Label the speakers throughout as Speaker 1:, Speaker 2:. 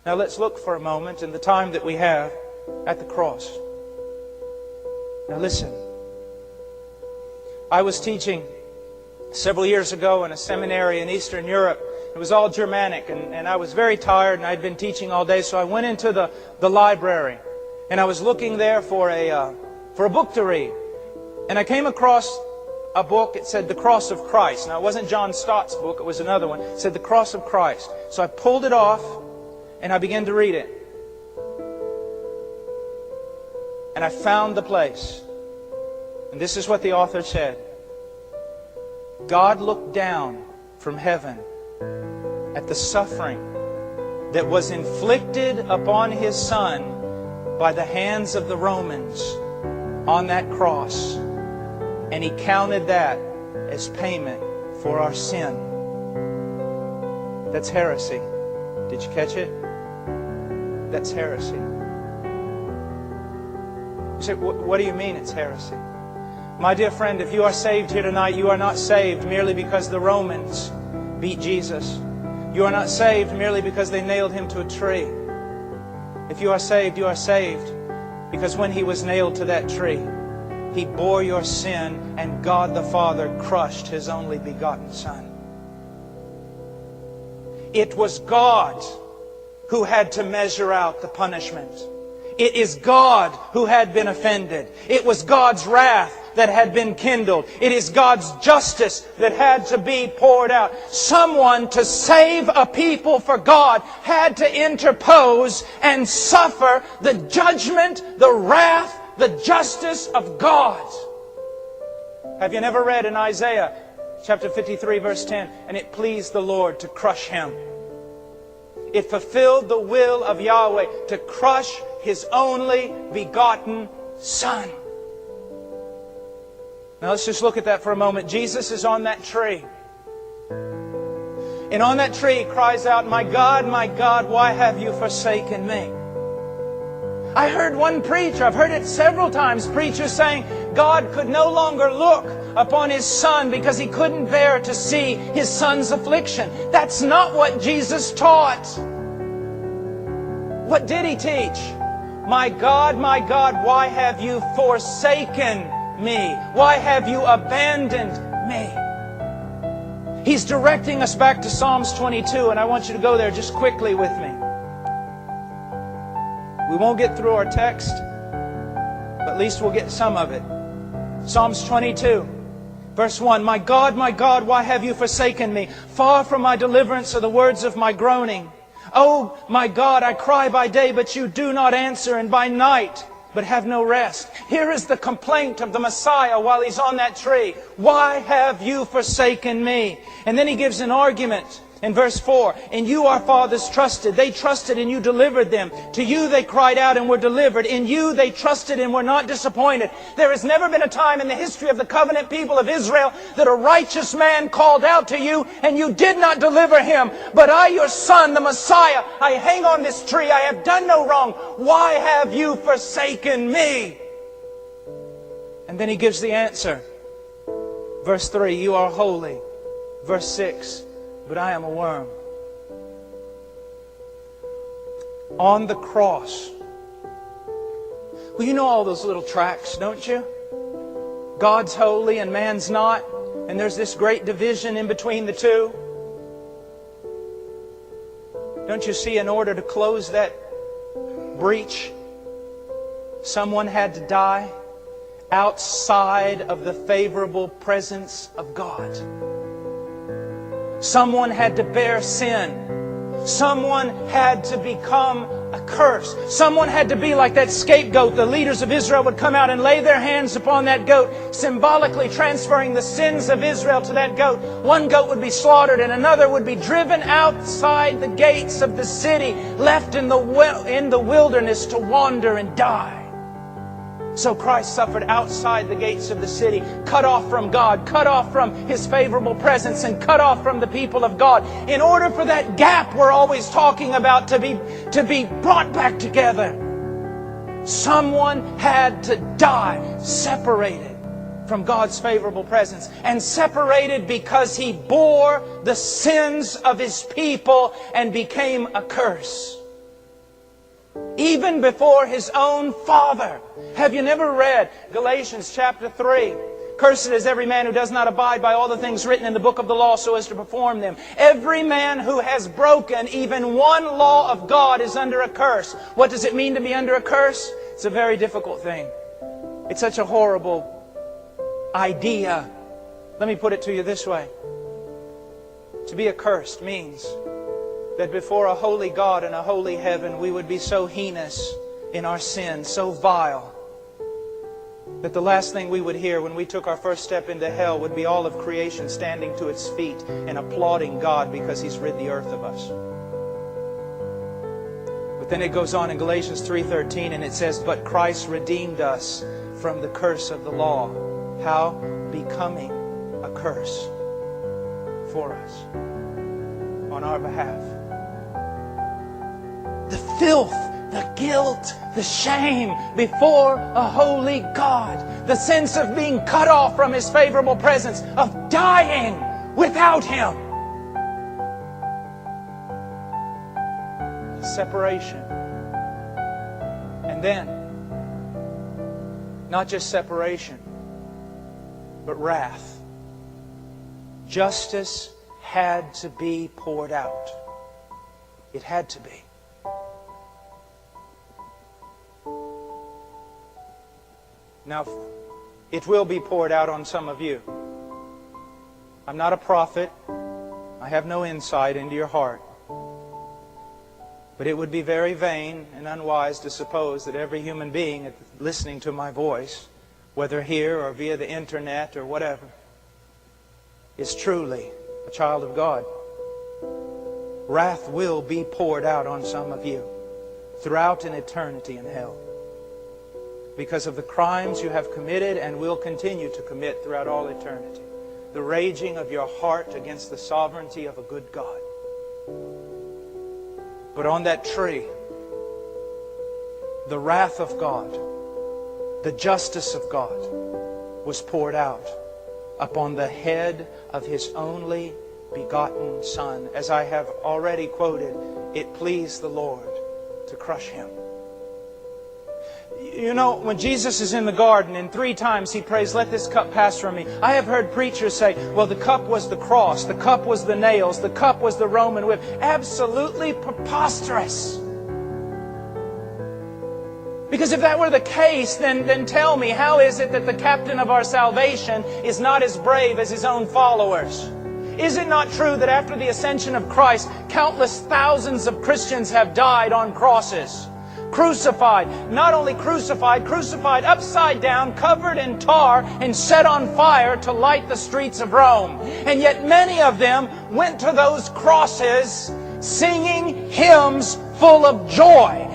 Speaker 1: Now let's look for a moment in the time that we have at the cross. Now listen. I was teaching several years ago in a seminary in Eastern Europe. It was all Germanic, and I was very tired, and I'd been teaching all day, so I went into the library, and I was looking there for a book to read. And I came across a book. It said The Cross of Christ. Now, it wasn't John Stott's book. It was another one. It said The Cross of Christ. So I pulled it off, and I began to read it. And I found the place. And this is what the author said. God looked down from heaven at the suffering that was inflicted upon His Son by the hands of the Romans on that cross. And He counted that as payment for our sin. That's heresy. Did you catch it? That's heresy. You say, what do you mean it's heresy? My dear friend, if you are saved here tonight, you are not saved merely because the Romans beat Jesus. You are not saved merely because they nailed Him to a tree. If you are saved because when He was nailed to that tree, He bore your sin, and God the Father crushed His only begotten Son. It was God who had to measure out the punishment. It is God who had been offended. It was God's wrath that had been kindled. It is God's justice that had to be poured out. Someone to save a people for God had to interpose and suffer the judgment, the wrath, the justice of God. Have you never read in Isaiah chapter 53 verse 10, and it pleased the Lord to crush him. It fulfilled the will of Yahweh to crush His only begotten Son. Now let's just look at that for a moment. Jesus is on that tree. And on that tree He cries out, my God, why have you forsaken me? I heard one preacher, I've heard it several times, preachers saying God could no longer look upon His Son because He couldn't bear to see His Son's affliction. That's not what Jesus taught. What did He teach? My God, why have you forsaken me? Why have you abandoned me? He's directing us back to Psalms 22, and I want you to go there just quickly with me. We won't get through our text, but at least we'll get some of it. Psalms 22, verse 1. My God, why have you forsaken me? Far from my deliverance are the words of my groaning. Oh, my God, I cry by day, but you do not answer, and by night, but have no rest. Here is the complaint of the Messiah while He's on that tree. Why have you forsaken me? And then He gives an argument. In verse 4, in you our fathers trusted. They trusted and you delivered them. To you they cried out and were delivered. In you they trusted and were not disappointed. There has never been a time in the history of the covenant people of Israel that a righteous man called out to you and you did not deliver him. But I, your Son, the Messiah, I hang on this tree. I have done no wrong. Why have you forsaken me? And then He gives the answer. Verse 3, you are holy. Verse 6, but I am a worm. On the cross. Well, you know all those little tracts, don't you? God's holy and man's not. And there's this great division in between the two. Don't you see, in order to close that breach, someone had to die outside of the favorable presence of God. Someone had to bear sin. Someone had to become a curse. Someone had to be like that scapegoat. The leaders of Israel would come out and lay their hands upon that goat, symbolically transferring the sins of Israel to that goat. One goat would be slaughtered and another would be driven outside the gates of the city, left in the wilderness to wander and die. So Christ suffered outside the gates of the city, cut off from God, cut off from His favorable presence, and cut off from the people of God, in order for that gap we're always talking about to be brought back together. Someone had to die, separated from God's favorable presence, and separated because He bore the sins of His people and became a curse. even before His own Father. Have you never read Galatians chapter 3? Cursed is every man who does not abide by all the things written in the book of the law so as to perform them. Every man who has broken even one law of God is under a curse. What does it mean to be under a curse? It's a very difficult thing. It's such a horrible idea. Let me put it to you this way. To be accursed means that before a holy God and a holy heaven, we would be so heinous in our sin, so vile, that the last thing we would hear when we took our first step into hell would be all of creation standing to its feet and applauding God because He's rid the earth of us. But then it goes on in Galatians 3:13 and it says, "But Christ redeemed us from the curse of the law." How? Becoming a curse for us on our behalf. The filth, the guilt, the shame before a holy God. The sense of being cut off from His favorable presence, of dying without Him. Separation. And then, not just separation, but wrath. Justice had to be poured out. It had to be. Now, it will be poured out on some of you. I'm not a prophet. I have no insight into your heart. But it would be very vain and unwise to suppose that every human being listening to my voice, whether here or via the internet or whatever, is truly a child of God. Wrath will be poured out on some of you throughout an eternity in hell, because of the crimes you have committed and will continue to commit throughout all eternity. The raging of your heart against the sovereignty of a good God. But on that tree, the wrath of God, the justice of God was poured out upon the head of His only begotten Son. As I have already quoted, it pleased the Lord to crush Him. You know, when Jesus is in the garden and 3 times He prays, "Let this cup pass from me." I have heard preachers say, well, the cup was the cross, the cup was the nails, the cup was the Roman whip. Absolutely preposterous. Because if that were the case, then tell me, how is it that the captain of our salvation is not as brave as His own followers? Is it not true that after the ascension of Christ, countless thousands of Christians have died on crosses? Crucified. Not only crucified upside down, covered in tar, and set on fire to light the streets of Rome. And yet many of them went to those crosses singing hymns full of joy.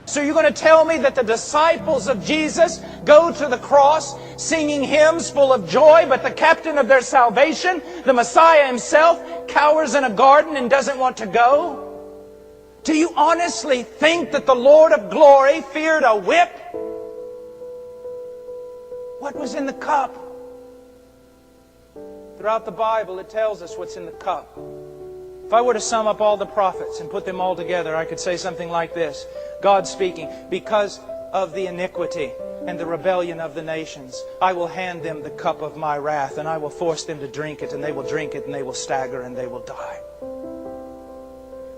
Speaker 1: So you're going to tell me that the disciples of Jesus go to the cross singing hymns full of joy, but the captain of their salvation, the Messiah Himself, cowers in a garden and doesn't want to go? Do you honestly think that the Lord of glory feared a whip? What was in the cup? Throughout the Bible, it tells us what's in the cup. If I were to sum up all the prophets and put them all together, I could say something like this. God speaking, because of the iniquity and the rebellion of the nations, I will hand them the cup of my wrath, and I will force them to drink it, and they will drink it, and they will stagger, and they will die.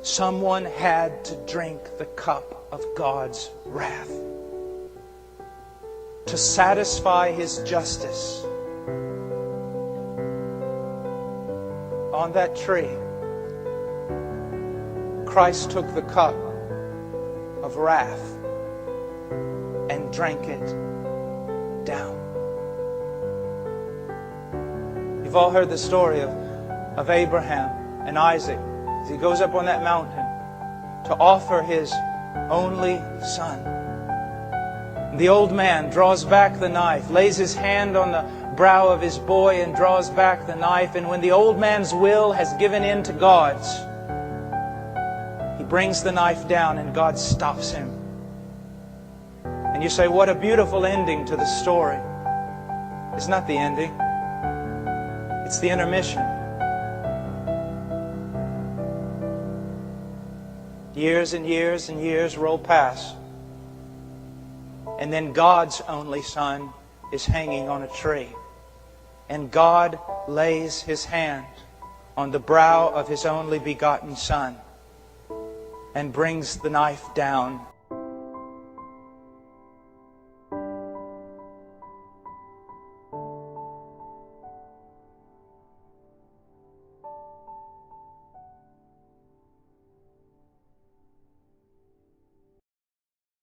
Speaker 1: Someone had to drink the cup of God's wrath to satisfy His justice. On that tree, Christ took the cup of wrath and drank it down. You've all heard the story of Abraham and Isaac as he goes up on that mountain to offer his only son. The old man draws back the knife, lays his hand on the brow of his boy and draws back the knife. And when the old man's will has given in to God's, he brings the knife down and God stops him. And you say, what a beautiful ending to the story. It's not the ending. It's the intermission. Years and years and years roll past. And then God's only Son is hanging on a tree. And God lays His hand on the brow of His only begotten Son and brings the knife down